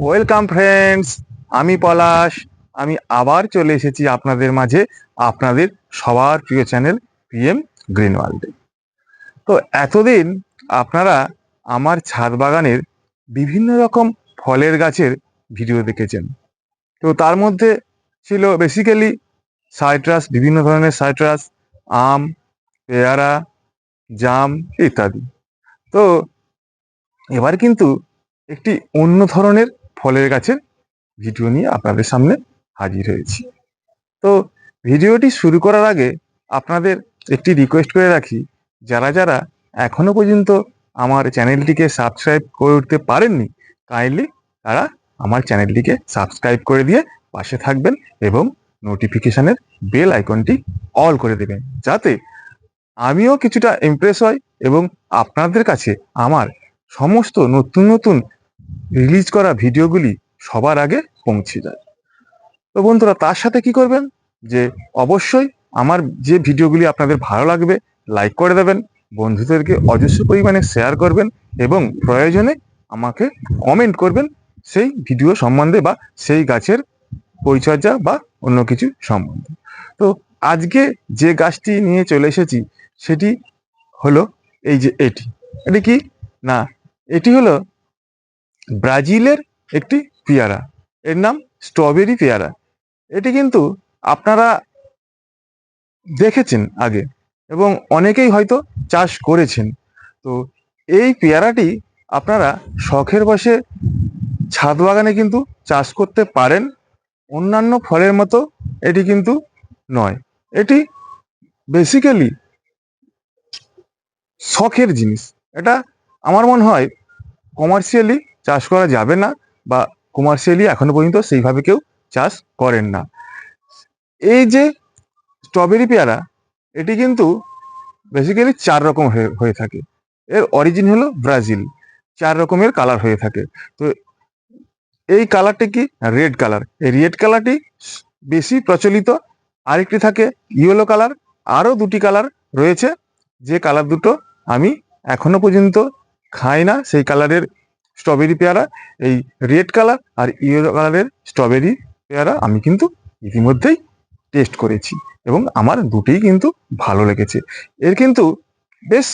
Welcome friends, আমি পলাশ। আমি আবার চলে এসেছি আপনাদের মাঝে, আপনাদের সবার প্রিয় চ্যানেল পিএম গ্রিন ওয়ার্ল্ডে। তো এতদিন আপনারা আমার ছাদ বাগানের বিভিন্ন রকম ফলের গাছের ভিডিও দেখেছেন। তো তার মধ্যে ছিল বেসিক্যালি সাইট্রাস, বিভিন্ন ধরনের সাইট্রাস, আম, পেয়ারা, জাম ইত্যাদি। তো এবার কিন্তু একটি অন্য ধরনের ফলের গাছের ভিডিও নিয়ে আপনাদের সামনে হাজির হয়েছি। তো ভিডিওটি শুরু করার আগে আপনাদের একটি রিকোয়েস্ট করে রাখি, যারা যারা এখনো পর্যন্ত আমার চ্যানেলটিকে সাবস্ক্রাইব করে উঠতে পারেননি, কাইন্ডলি তারা আমার চ্যানেলটিকে সাবস্ক্রাইব করে দিয়ে পাশে থাকবেন এবং নোটিফিকেশনের বেল আইকনটি অল করে দেবেন, যাতে আমিও কিছুটা ইমপ্রেস হই এবং আপনাদের কাছে আমার সমস্ত নতুন নতুন রিলিজ করা ভিডিওগুলি সবার আগে পৌঁছে যায়। তো বন্ধুরা, তার সাথে কি করবেন, যে অবশ্যই আমার যে ভিডিওগুলি আপনাদের ভালো লাগবে লাইক করে দেবেন, বন্ধুদেরকে অজস্র পরিমাণে শেয়ার করবেন এবং প্রয়োজনে আমাকে কমেন্ট করবেন সেই ভিডিও সম্বন্ধে বা সেই গাছের পরিচর্যা বা অন্য কিছু সম্বন্ধে। তো আজকে যে গাছটি নিয়ে চলে এসেছি সেটি হলো এই যে এটি। এটি কি না, এটি হলো ব্রাজিলের একটি পেয়ারা। এর নাম স্ট্রবেরি পেয়ারা। এটি কিন্তু আপনারা দেখেছেন আগে এবং অনেকেই হয়তো চাষ করেছেন। তো এই পেয়ারাটি আপনারা শখের বশে ছাদ বাগানে কিন্তু চাষ করতে পারেন। অন্যান্য ফলের মতো এটি কিন্তু নয়। এটি বেসিক্যালি শখের জিনিস। এটা আমার মনে হয় কমার্শিয়ালি চাষ করা যাবে না, বা কমার্শিয়ালি এখনো পর্যন্ত সেইভাবে কেউ চাষ করেন না। এই যে স্ট্রবেরি পেয়ারা, এটি কিন্তু বেসিক্যালি চার রকম হয়ে থাকে। এর অরিজিন হলো ব্রাজিল। চার রকমের কালার হয়ে থাকে। তো এই কালারটি কি, রেড কালার। এই রেড কালারটি বেশি প্রচলিত। আরেকটি থাকে ইয়েলো কালার। আরও দুটি কালার রয়েছে, যে কালার দুটো আমি এখনো পর্যন্ত খাই না সেই কালারের স্ট্রবেরি পেয়ারা। এই রেড কালার আর ইয়েলো কালারের স্ট্রবেরি পেয়ারা আমি কিন্তু ইতিমধ্যেই টেস্ট করেছি এবং আমার দুটোই কিন্তু ভালো লেগেছে। এর কিন্তু বেশ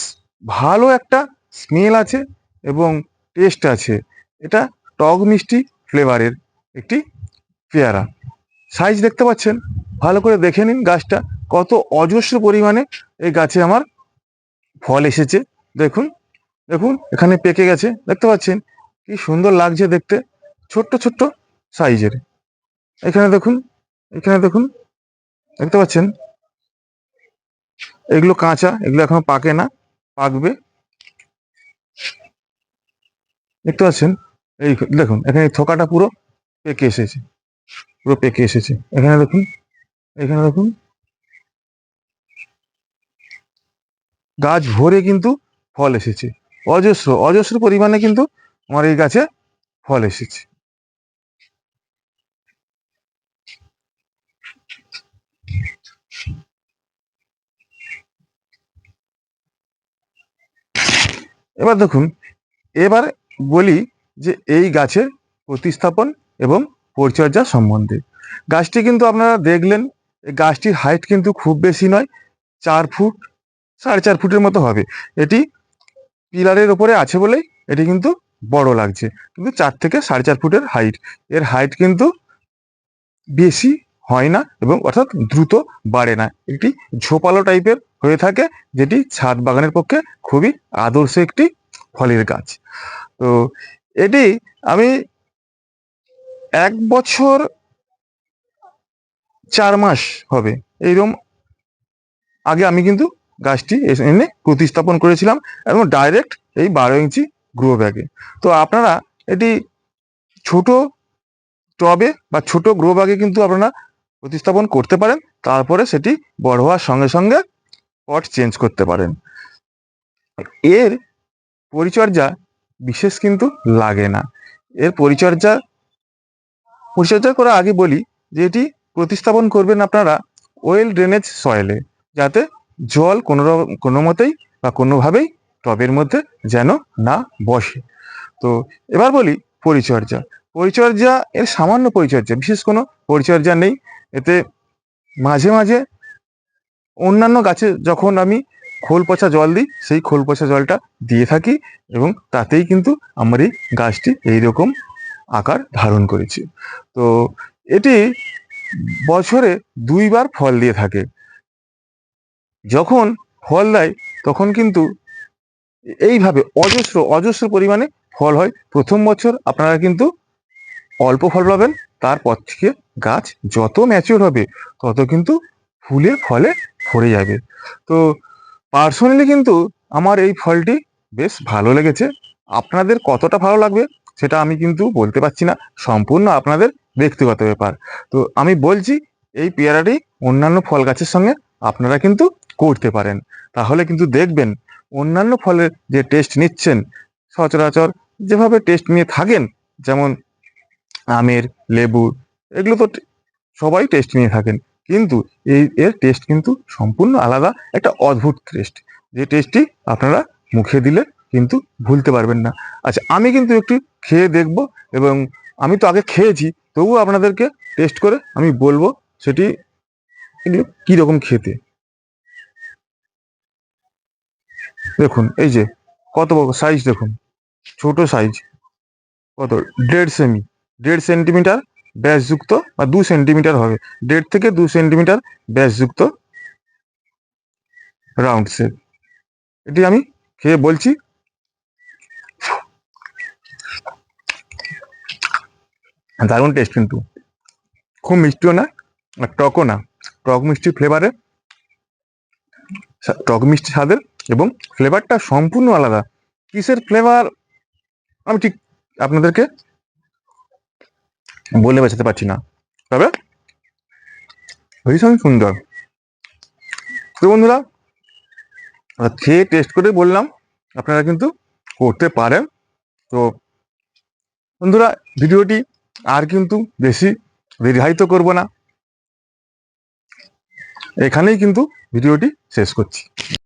ভালো একটা স্মেল আছে এবং টেস্ট আছে। এটা টক মিষ্টি ফ্লেভারের একটি পেয়ারা। সাইজ দেখতে পাচ্ছেন, ভালো করে দেখে নিন গাছটা কত অজস্র পরিমাণে এই গাছে আমার ফল এসেছে। দেখুন, দেখুন এখানে পেকে গেছে, দেখতে পাচ্ছেন কি সুন্দর লাগছে দেখতে, ছোট্ট ছোট্ট সাইজের। এখানে দেখুন, এখানে দেখুন, দেখতে পাচ্ছেন এগুলো কাঁচা, এগুলো এখনো পাকে না, পাকবে। দেখতে পাচ্ছেন, এই দেখুন এখানে থোকাটা পুরো পেকে এসেছে, পুরো পেকে এসেছে। এখানে দেখুন, এখানে দেখুন, গাছ ভরে কিন্তু ফল এসেছে। অজস্র অজস্র পরিমাণে কিন্তু আমার এই গাছে ফল এসেছে। এবার দেখুন, এবার বলি যে এই গাছের প্রতিস্থাপন এবং পরিচর্যা সম্বন্ধে। গাছটি কিন্তু আপনারা দেখলেন, এই গাছটির হাইট কিন্তু খুব বেশি নয়, 4 ফুট, 4.5 ফুটের মতো হবে। এটি পিলারের ওপরে আছে বলেই এটি কিন্তু বড় লাগছে, কিন্তু 4 থেকে 4.5 ফুটের হাইট। এর হাইট কিন্তু বেশি হয় না এবং অর্থাৎ দ্রুত বাড়ে না। একটি ঝোপালো টাইপের হয়ে থাকে, যেটি ছাদ বাগানের পক্ষে খুবই আদর্শ একটি ফলের গাছ। তো এটি আমি 1 বছর 4 মাস হবে এইরকম আগে আমি কিন্তু গাছটি এনে প্রতিস্থাপন করেছিলাম এবং ডাইরেক্ট এই 12 ইঞ্চি গ্রো ব্যাগে। তো আপনারা এটি ছোট টবে বা ছোট গ্রো ব্যাগে কিন্তু আপনারা প্রতিস্থাপন করতে পারেন, তারপরে সেটি বড় হওয়ার সঙ্গে সঙ্গে পট চেঞ্জ করতে পারেন। এর পরিচর্যা বিশেষ কিন্তু লাগে না। এর পরিচর্যা পরিচর্যা করার আগে বলি যে এটি প্রতিস্থাপন করবেন আপনারা ওয়েল ড্রেনেজ সয়েলে, যাতে জল কোনো মতেই বা কোনোভাবেই টবের মধ্যে যেন না বসে। তো এবার বলি পরিচর্যা। পরিচর্যা এর সামান্য পরিচর্যা, বিশেষ কোনো পরিচর্যা নেই এতে। মাঝে মাঝে অন্যান্য গাছে যখন আমি খোল পচা জল দিই, সেই খোল পচা জলটা দিয়ে থাকি এবং তাতেই কিন্তু আমার এই গাছটি এইরকম আকার ধারণ করেছে। তো এটি বছরে 2বার ফল দিয়ে থাকে। যখন ফল দেয় তখন কিন্তু এইভাবে অজস্র অজস্র পরিমাণে ফল হয়। প্রথম বছর আপনারা কিন্তু অল্প ফল পাবেন, তারপর থেকে গাছ যত ম্যাচিওর হবে তত কিন্তু ফুলে ফলে ভরে যাবে। তো পার্সোনালি কিন্তু আমার এই ফলটি বেশ ভালো লেগেছে। আপনাদের কতটা ভালো লাগবে সেটা আমি কিন্তু বলতে পারছি না, সম্পূর্ণ আপনাদের ব্যক্তিগত ব্যাপার। তো আমি বলছি এই পেয়ারাটি অন্যান্য ফল গাছের সঙ্গে আপনারা কিন্তু করতে পারেন, তাহলে কিন্তু দেখবেন অন্যান্য ফলের যে টেস্ট নিচ্ছেন, সচরাচর যেভাবে টেস্ট নিয়ে থাকেন, যেমন আমের, লেবুর, এগুলো তো সবাই টেস্ট নিয়ে থাকেন, কিন্তু এর টেস্ট কিন্তু সম্পূর্ণ আলাদা, একটা অদ্ভুত টেস্ট, যে টেস্টটি আপনারা মুখে দিলে কিন্তু ভুলতে পারবেন না। আচ্ছা, আমি কিন্তু একটু খেয়ে দেখব, এবং আমি তো আগে খেয়েছি, তবুও আপনাদেরকে টেস্ট করে আমি বলবো সেটি এগুলো কীরকম খেতে। দেখুন এই যে কত বড় সাইজ, দেখুন ছোট সাইজ, কত 1.5 সেমি, 1.5 সেন্টিমিটার ব্যাসযুক্ত, বা 2 সেন্টিমিটার হবে, 1.5 থেকে 2 সেন্টিমিটার ব্যাসযুক্ত রাউন্ড শেপ। এটি আমি খেয়ে বলছি। দারুণ টেস্ট, কিন্তু খুব মিষ্টিও না আর টকও না, টক মিষ্টি ফ্লেভারে, টক মিষ্টি স্বাদের, এবং ফ্লেভারটা সম্পূর্ণ আলাদা। কিসের ফ্লেভার আমি ঠিক আপনাদেরকে বলে বোঝাতে পারছি না, তবে ভীষণ সুন্দর। তো বন্ধুরা, খেয়ে টেস্ট করে বললাম, আপনারা কিন্তু করতে পারেন। তো বন্ধুরা, ভিডিওটি আর কিন্তু বেশি দীর্ঘায়িত করব না, এখানেই কিন্তু ভিডিওটি শেষ করছি।